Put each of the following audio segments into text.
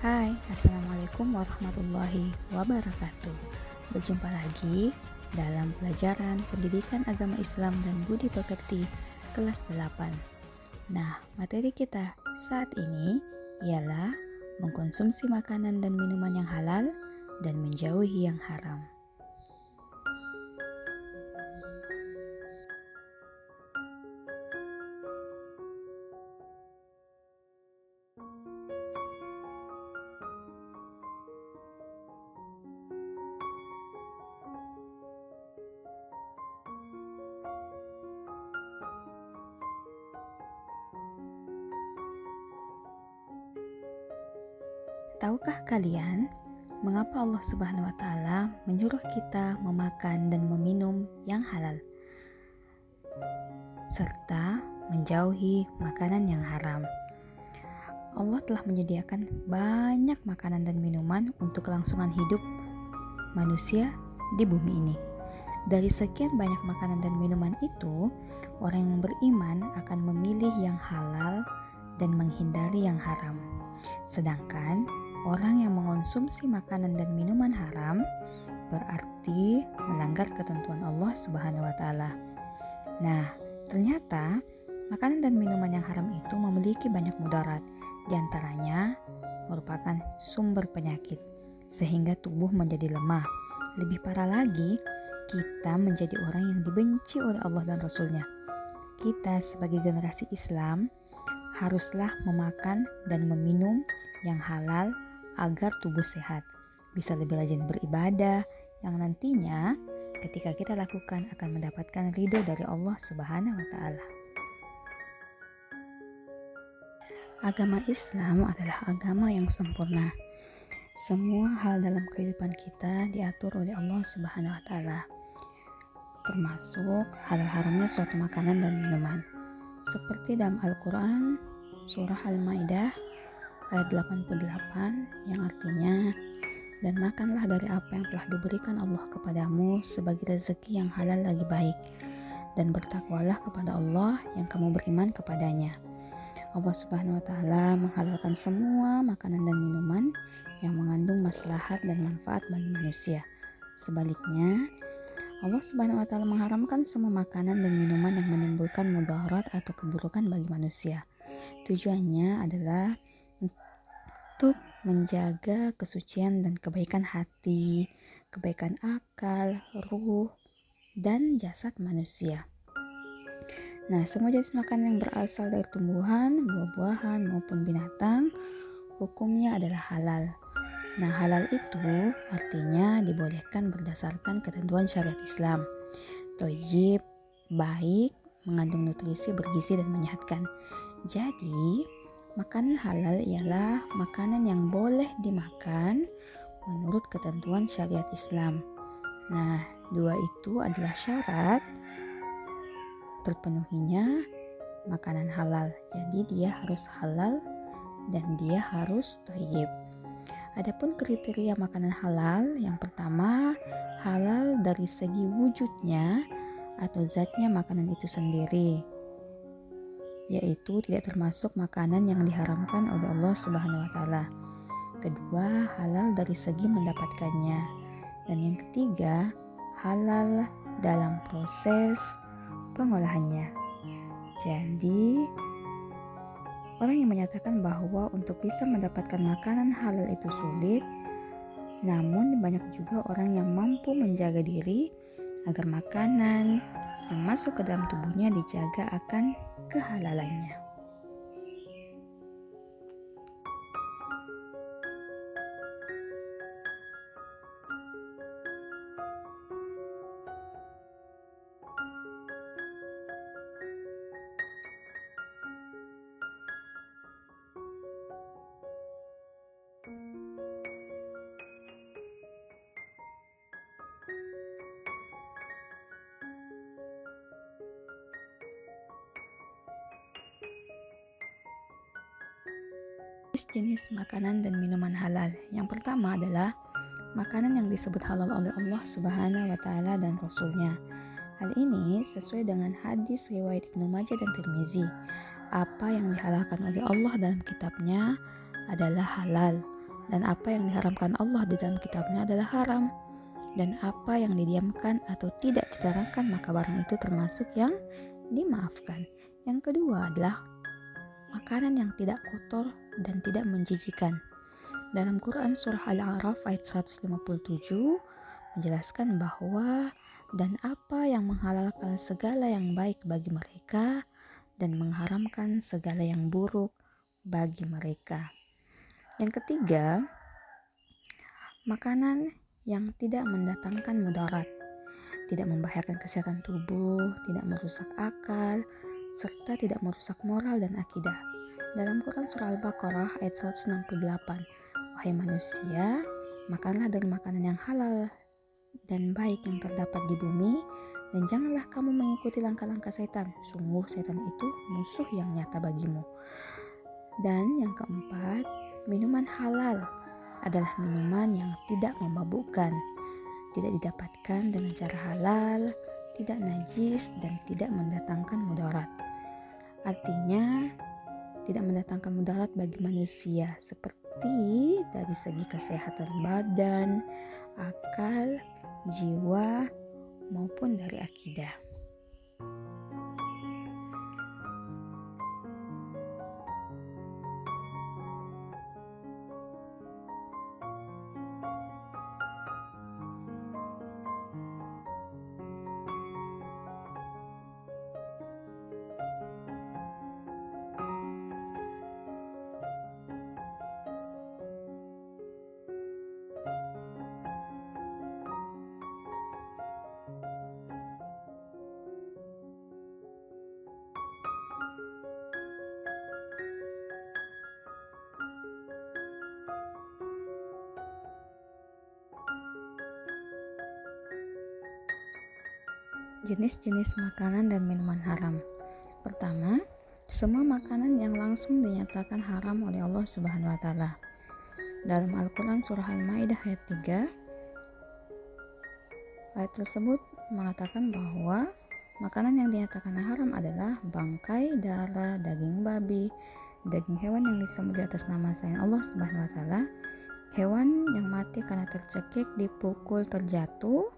Hai, Assalamualaikum warahmatullahi wabarakatuh. Berjumpa lagi dalam pelajaran Pendidikan Agama Islam dan Budi Pekerti kelas 8. Nah, materi kita saat ini ialah mengkonsumsi makanan dan minuman yang halal dan menjauhi yang haram. Tahukah kalian mengapa Allah Subhanahu wa taala menyuruh kita memakan dan meminum yang halal serta menjauhi makanan yang haram? Allah telah menyediakan banyak makanan dan minuman untuk kelangsungan hidup manusia di bumi ini. Dari sekian banyak makanan dan minuman itu, orang yang beriman akan memilih yang halal dan menghindari yang haram. Sedangkan orang yang mengonsumsi makanan dan minuman haram berarti melanggar ketentuan Allah Subhanahu wa taala. Nah, ternyata makanan dan minuman yang haram itu memiliki banyak mudarat. Di antaranya merupakan sumber penyakit sehingga tubuh menjadi lemah. Lebih parah lagi, kita menjadi orang yang dibenci oleh Allah dan Rasul-Nya. Kita sebagai generasi Islam haruslah memakan dan meminum yang halal agar tubuh sehat, bisa lebih rajin beribadah yang nantinya ketika kita lakukan akan mendapatkan ridho dari Allah Subhanahu wa taala. Agama Islam adalah agama yang sempurna. Semua hal dalam kehidupan kita diatur oleh Allah Subhanahu wa taala, termasuk halal haramnya suatu makanan dan minuman. Seperti dalam Al-Quran surah Al-Maidah ayat 88 yang artinya, dan makanlah dari apa yang telah diberikan Allah kepadamu sebagai rezeki yang halal lagi baik, dan bertakwalah kepada Allah yang kamu beriman kepadanya. Allah Subhanahu wa taala menghalalkan semua makanan dan minuman yang mengandung maslahat dan manfaat bagi manusia. Sebaliknya, Allah Subhanahu wa taala mengharamkan semua makanan dan minuman yang menimbulkan mudarat atau keburukan bagi manusia. Tujuannya adalah untuk menjaga kesucian dan kebaikan hati, kebaikan akal, ruh, dan jasad manusia. Nah, semua jenis makanan yang berasal dari tumbuhan, buah-buahan maupun binatang hukumnya adalah halal. Nah, halal itu artinya dibolehkan berdasarkan ketentuan syariat Islam. Thayyib, baik, mengandung nutrisi, bergizi dan menyehatkan. Jadi, makanan halal ialah makanan yang boleh dimakan menurut ketentuan syariat Islam. Nah, dua itu adalah syarat terpenuhinya makanan halal. Jadi dia harus halal dan dia harus thayyib. Adapun kriteria makanan halal, yang pertama, halal dari segi wujudnya atau zatnya makanan itu sendiri, yaitu tidak termasuk makanan yang diharamkan oleh Allah Subhanahu wa taala. Kedua, halal dari segi mendapatkannya. Dan yang ketiga, halal dalam proses pengolahannya. Jadi, orang yang menyatakan bahwa untuk bisa mendapatkan makanan halal itu sulit, namun banyak juga orang yang mampu menjaga diri agar makanan yang masuk ke dalam tubuhnya dijaga akan kehalalannya. Jenis makanan dan minuman halal. Yang pertama adalah makanan yang disebut halal oleh Allah Subhanahu wa taala dan Rasul-Nya. Hal ini sesuai dengan hadis riwayat Ibnu Majah dan Tirmizi. Apa yang dihalalkan oleh Allah dalam kitabnya adalah halal. Dan apa yang diharamkan Allah di dalam kitabnya adalah haram. Dan apa yang didiamkan atau tidak diterangkan, maka barang itu termasuk yang dimaafkan. Yang kedua adalah makanan yang tidak kotor dan tidak menjijikan. Dalam Quran surah Al-A'raf ayat 157 menjelaskan bahwa dan apa yang menghalalkan segala yang baik bagi mereka dan mengharamkan segala yang buruk bagi mereka. Yang ketiga, makanan yang tidak mendatangkan mudarat, tidak membahayakan kesehatan tubuh, tidak merusak akal, serta tidak merusak moral dan akidah. Dalam Quran surah Al-Baqarah ayat 168, wahai manusia, makanlah dari makanan yang halal dan baik yang terdapat di bumi, dan janganlah kamu mengikuti langkah-langkah setan. Sungguh setan itu musuh yang nyata bagimu. Dan yang keempat, minuman halal adalah minuman yang tidak memabukkan, tidak didapatkan dengan cara halal, tidak najis, dan tidak mendatangkan mudarat. Artinya, tidak mendatangkan mudarat bagi manusia, seperti dari segi kesehatan badan, akal, jiwa, maupun dari akidah. Jenis-jenis makanan dan minuman haram. Pertama, semua makanan yang langsung dinyatakan haram oleh Allah Subhanahu wa taala. Dalam Al-Qur'an surah Al-Maidah ayat 3, ayat tersebut mengatakan bahwa makanan yang dinyatakan haram adalah bangkai, darah, daging babi, daging hewan yang disembelih atas nama selain Allah Subhanahu wa taala, hewan yang mati karena tercekik, dipukul, terjatuh,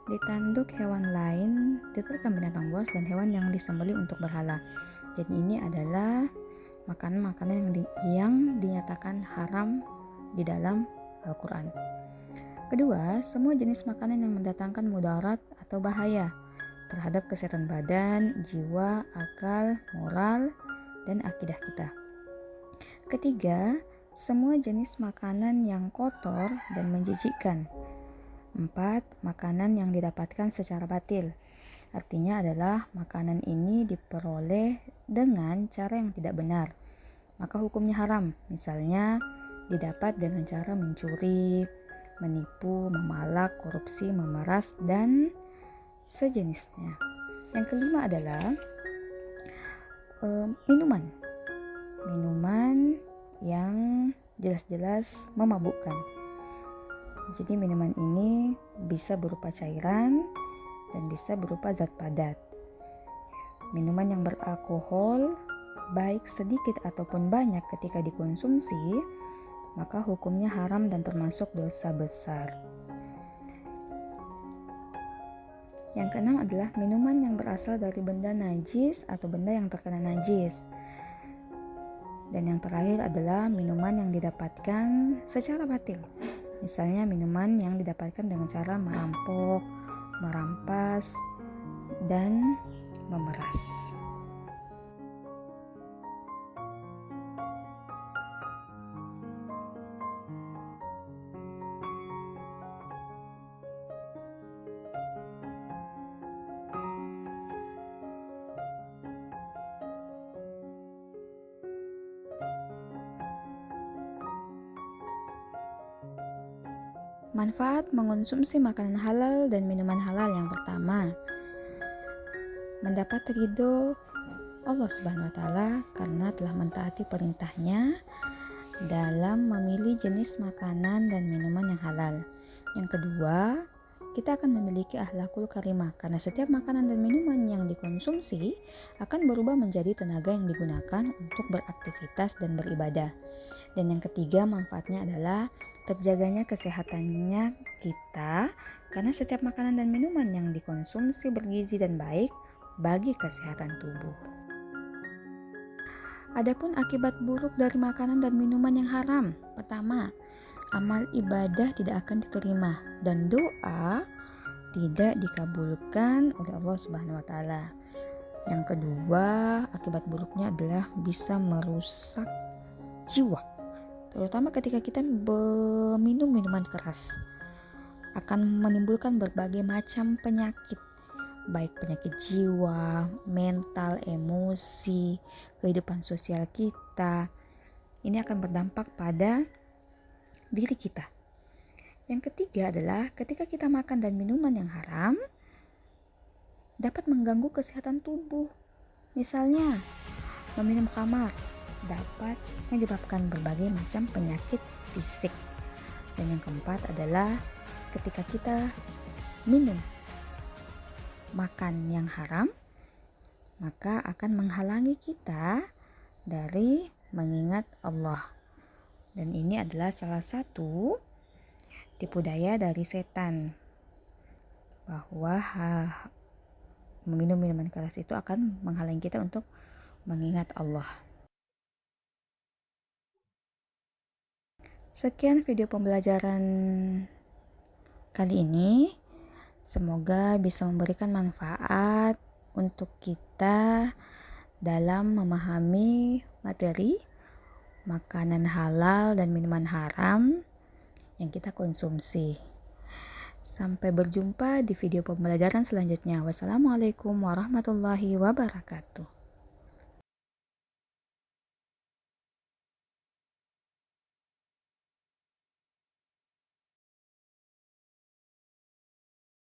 ditanduk hewan lain, diterkam binatang buas, dan hewan yang disembelih untuk berhala. Jadi ini adalah makanan-makanan yang dinyatakan haram di dalam Al-Quran. Kedua, semua jenis makanan yang mendatangkan mudarat atau bahaya terhadap kesehatan badan, jiwa, akal, moral, dan akidah kita. Ketiga, semua jenis makanan yang kotor dan menjijikkan. 4. Makanan yang didapatkan secara batil. Artinya adalah makanan ini diperoleh dengan cara yang tidak benar, maka hukumnya haram. Misalnya didapat dengan cara mencuri, menipu, memalak, korupsi, memeras, dan sejenisnya. Yang kelima adalah minuman yang jelas-jelas memabukkan. Jadi minuman ini bisa berupa cairan dan bisa berupa zat padat. Minuman yang beralkohol, baik sedikit ataupun banyak ketika dikonsumsi, maka hukumnya haram dan termasuk dosa besar. Yang keenam adalah minuman yang berasal dari benda najis atau benda yang terkena najis. Dan yang terakhir adalah minuman yang didapatkan secara batil. Misalnya minuman yang didapatkan dengan cara merampok, merampas, dan memeras. Manfaat mengonsumsi makanan halal dan minuman halal. Yang pertama, mendapat ridho Allah Subhanahu wa taala karena telah mentaati perintahnya dalam memilih jenis makanan dan minuman yang halal. Yang kedua, kita akan memiliki akhlakul karimah karena setiap makanan dan minuman yang dikonsumsi akan berubah menjadi tenaga yang digunakan untuk beraktivitas dan beribadah. Dan yang ketiga, manfaatnya adalah terjaganya kesehatannya kita karena setiap makanan dan minuman yang dikonsumsi bergizi dan baik bagi kesehatan tubuh. Adapun akibat buruk dari makanan dan minuman yang haram. Pertama, amal ibadah tidak akan diterima dan doa tidak dikabulkan oleh Allah Subhanahu wa taala. Yang kedua, akibat buruknya adalah bisa merusak jiwa. Terutama ketika kita minum minuman keras. Akan menimbulkan berbagai macam penyakit, baik penyakit jiwa, mental, emosi, kehidupan sosial kita. Ini akan berdampak pada diri kita. Yang ketiga adalah ketika kita makan dan minuman yang haram dapat mengganggu kesehatan tubuh. Misalnya, meminum khamar dapat menyebabkan berbagai macam penyakit fisik. Dan yang keempat adalah ketika kita minum makan yang haram, maka akan menghalangi kita dari mengingat Allah. Dan ini adalah salah satu tipu daya dari setan, bahwa meminum minuman keras itu akan menghalangi kita untuk mengingat Allah. Sekian video pembelajaran kali ini. Semoga bisa memberikan manfaat untuk kita dalam memahami materi makanan halal dan minuman haram yang kita konsumsi. Sampai berjumpa di video pembelajaran selanjutnya. Wassalamualaikum warahmatullahi wabarakatuh.